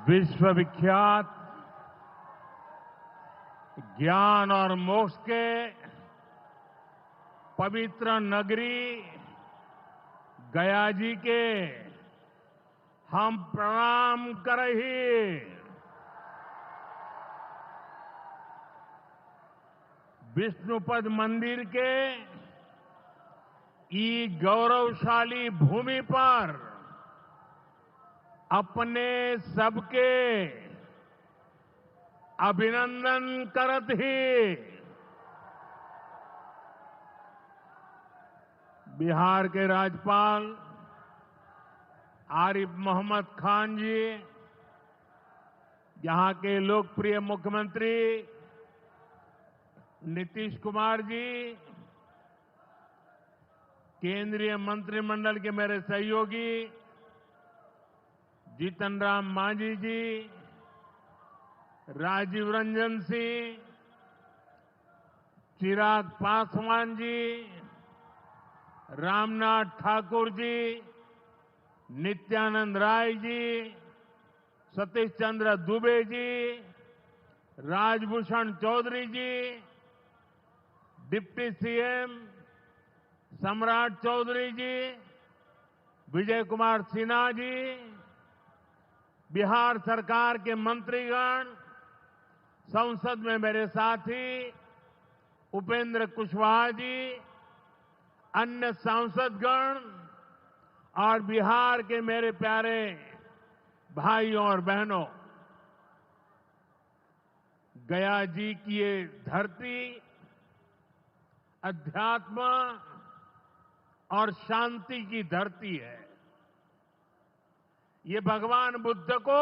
विश्वविख्यात ज्ञान और मोक्ष के पवित्र नगरी गया जी के हम प्रणाम करही। विष्णुपद मंदिर के ई गौरवशाली भूमि पर अपने सबके अभिनंदन करत ही बिहार के राज्यपाल आरिफ मोहम्मद खान जी, यहां के लोकप्रिय मुख्यमंत्री नीतीश कुमार जी, केंद्रीय मंत्रिमंडल के मेरे सहयोगी जीतन राम मांझी जी, राजीव रंजन सिंह, चिराग पासवान जी, रामनाथ ठाकुर जी, नित्यानंद राय जी, सतीश चंद्र दुबे जी, राजभूषण चौधरी जी, डिप्टी सीएम सम्राट चौधरी जी, विजय कुमार सिन्हा जी, बिहार सरकार के मंत्रीगण, संसद में मेरे साथी उपेंद्र कुशवाहा जी, अन्य सांसदगण और बिहार के मेरे प्यारे भाइयों और बहनों, गया जी की ये धरती अध्यात्म और शांति की धरती है। ये भगवान बुद्ध को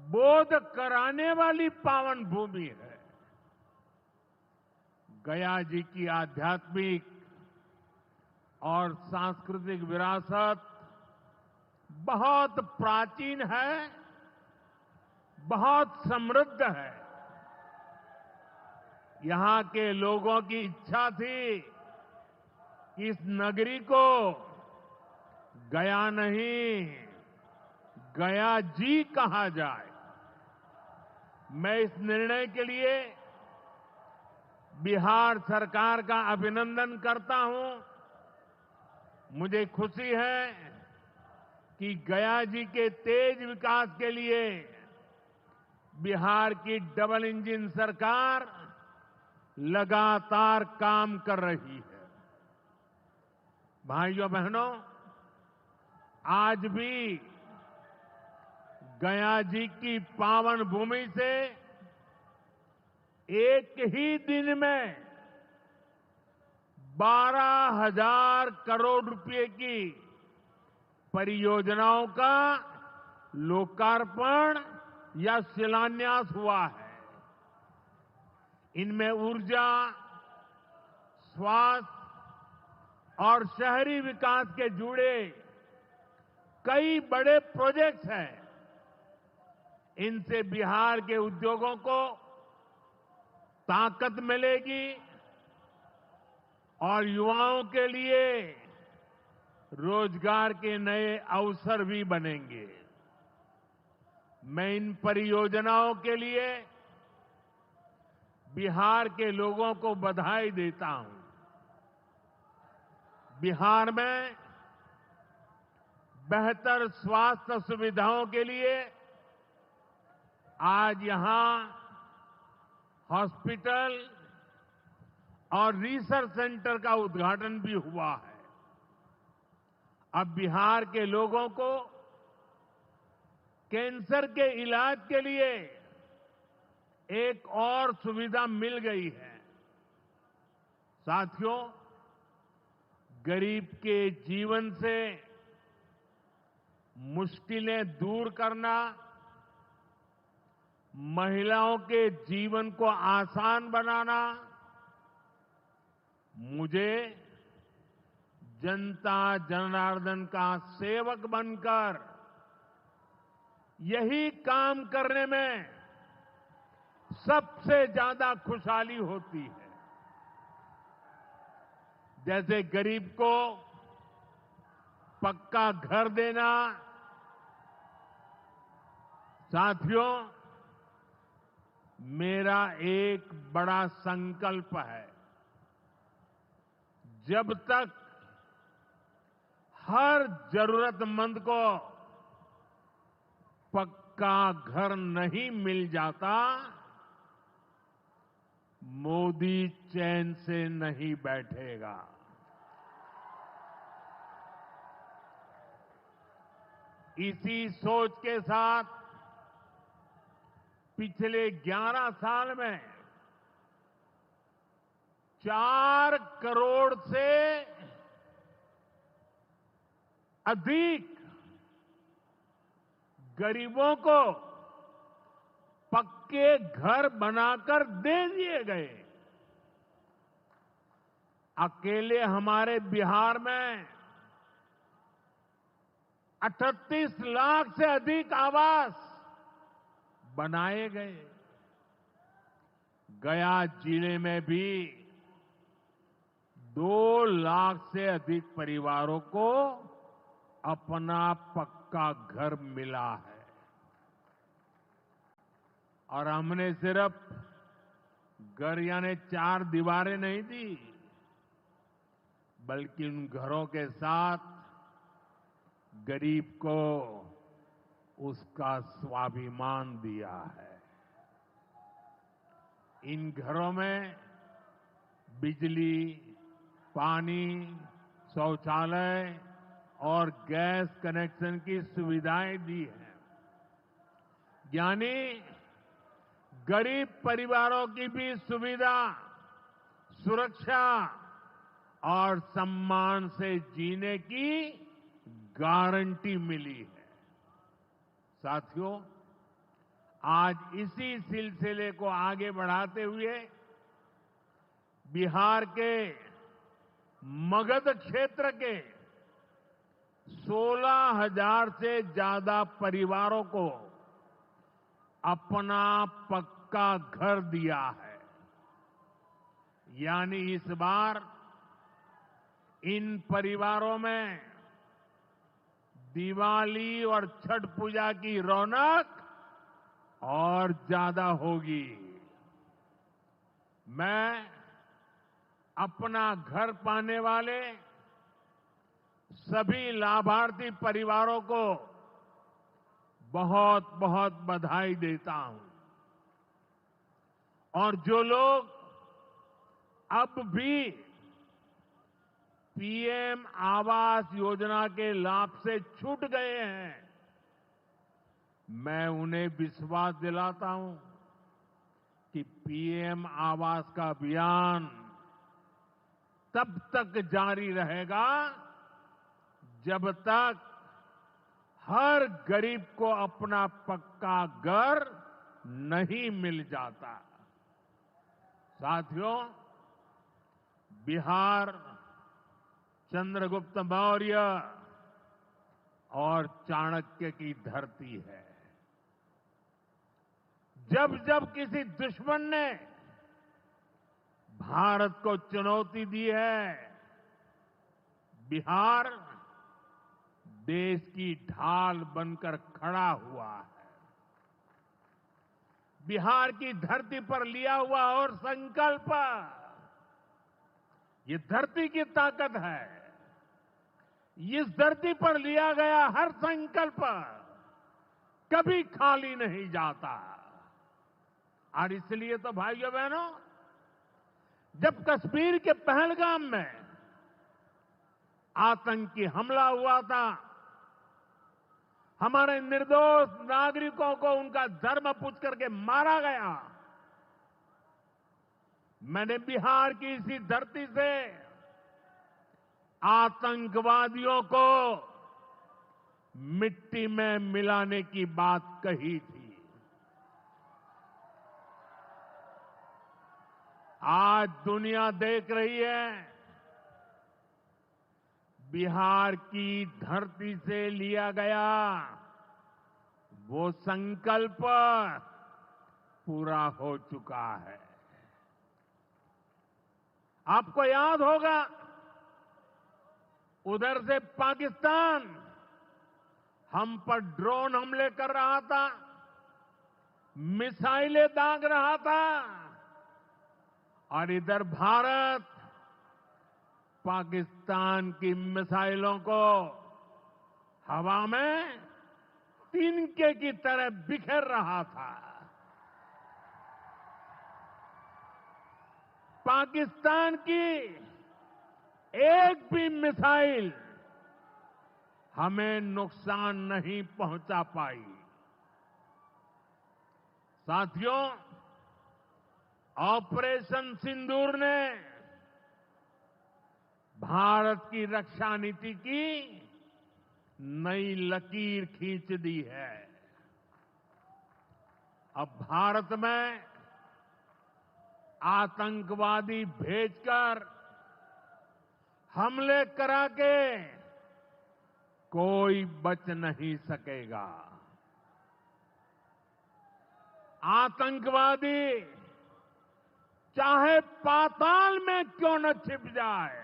बोध कराने वाली पावन भूमि है। गया जी की आध्यात्मिक और सांस्कृतिक विरासत बहुत प्राचीन है, बहुत समृद्ध है। यहां के लोगों की इच्छा थी कि इस नगरी को गया नहीं, गया जी कहा जाए। मैं इस निर्णय के लिए बिहार सरकार का अभिनंदन करता हूं। मुझे खुशी है कि गया जी के तेज विकास के लिए बिहार की डबल इंजन सरकार लगातार काम कर रही है। भाइयों बहनों, आज भी गया जी की पावन भूमि से एक ही दिन में 12,000 करोड़ रुपए की परियोजनाओं का लोकार्पण या शिलान्यास हुआ है। इनमें ऊर्जा, स्वास्थ्य और शहरी विकास के जुड़े कई बड़े प्रोजेक्ट्स हैं। इनसे बिहार के उद्योगों को ताकत मिलेगी और युवाओं के लिए रोजगार के नए अवसर भी बनेंगे। मैं इन परियोजनाओं के लिए बिहार के लोगों को बधाई देता हूं। बिहार में बेहतर स्वास्थ्य सुविधाओं के लिए आज यहां हॉस्पिटल और रिसर्च सेंटर का उद्घाटन भी हुआ है। अब बिहार के लोगों को कैंसर के इलाज के लिए एक और सुविधा मिल गई है। साथियों, गरीब के जीवन से मुश्किलें दूर करना, महिलाओं के जीवन को आसान बनाना मुझे जनता जनार्दन का सेवक बनकर यही काम करने में सबसे ज्यादा खुशहाली होती है। जैसे गरीब को पक्का घर देना, साथियों, मेरा एक बड़ा संकल्प है। जब तक हर जरूरतमंद को पक्का घर नहीं मिल जाता, मोदी चैन से नहीं बैठेगा। इसी सोच के साथ पिछले 11 साल में 4 करोड़ से अधिक गरीबों को पक्के घर बनाकर दे दिए गए। अकेले हमारे बिहार में 38 लाख से अधिक आवास बनाए गए। गया जिले में भी 2 लाख से अधिक परिवारों को अपना पक्का घर मिला है। और हमने सिर्फ घर यानी 4 दीवारें नहीं दी, बल्कि उन घरों के साथ गरीब को उसका स्वाभिमान दिया है। इन घरों में बिजली, पानी, शौचालय और गैस कनेक्शन की सुविधाएं दी हैं। यानी गरीब परिवारों की भी सुविधा, सुरक्षा और सम्मान से जीने की गारंटी मिली है। साथियों, आज इसी सिलसिले को आगे बढ़ाते हुए बिहार के मगध क्षेत्र के 16,000 से ज्यादा परिवारों को अपना पक्का घर दिया है। यानी इस बार इन परिवारों में दिवाली और छठ पूजा की रौनक और ज्यादा होगी। मैं अपना घर पाने वाले सभी लाभार्थी परिवारों को बहुत बहुत बधाई देता हूं। और जो लोग अब भी पीएम आवास योजना के लाभ से छूट गए हैं, मैं उन्हें विश्वास दिलाता हूं कि पीएम आवास का अभियान तब तक जारी रहेगा जब तक हर गरीब को अपना पक्का घर नहीं मिल जाता। साथियों, बिहार चंद्रगुप्त मौर्य और चाणक्य की धरती है। जब जब किसी दुश्मन ने भारत को चुनौती दी है, बिहार देश की ढाल बनकर खड़ा हुआ है। बिहार की धरती पर लिया हुआ और संकल्प, ये धरती की ताकत है। इस धरती पर लिया गया हर संकल्प कभी खाली नहीं जाता। और इसलिए तो भाइयों बहनों, जब कश्मीर के पहलगाम में आतंकी हमला हुआ था, हमारे निर्दोष नागरिकों को उनका धर्म पूछ करके मारा गया, मैंने बिहार की इसी धरती से आतंकवादियों को मिट्टी में मिलाने की बात कही थी। आज दुनिया देख रही है, बिहार की धरती से लिया गया वो संकल्प पूरा हो चुका है। आपको याद होगा, उधर से पाकिस्तान हम पर ड्रोन हमले कर रहा था, मिसाइलें दाग रहा था और इधर भारत पाकिस्तान की मिसाइलों को हवा में तिनके की तरह बिखेर रहा था। पाकिस्तान की एक भी मिसाइल हमें नुकसान नहीं पहुंचा पाई। साथियों, ऑपरेशन सिंदूर ने भारत की रक्षा नीति की नई लकीर खींच दी है। अब भारत में आतंकवादी भेजकर हमले करा के कोई बच नहीं सकेगा। आतंकवादी चाहे पाताल में क्यों न छिप जाए,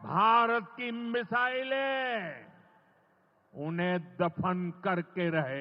भारत की मिसाइलें उन्हें दफन करके रहे।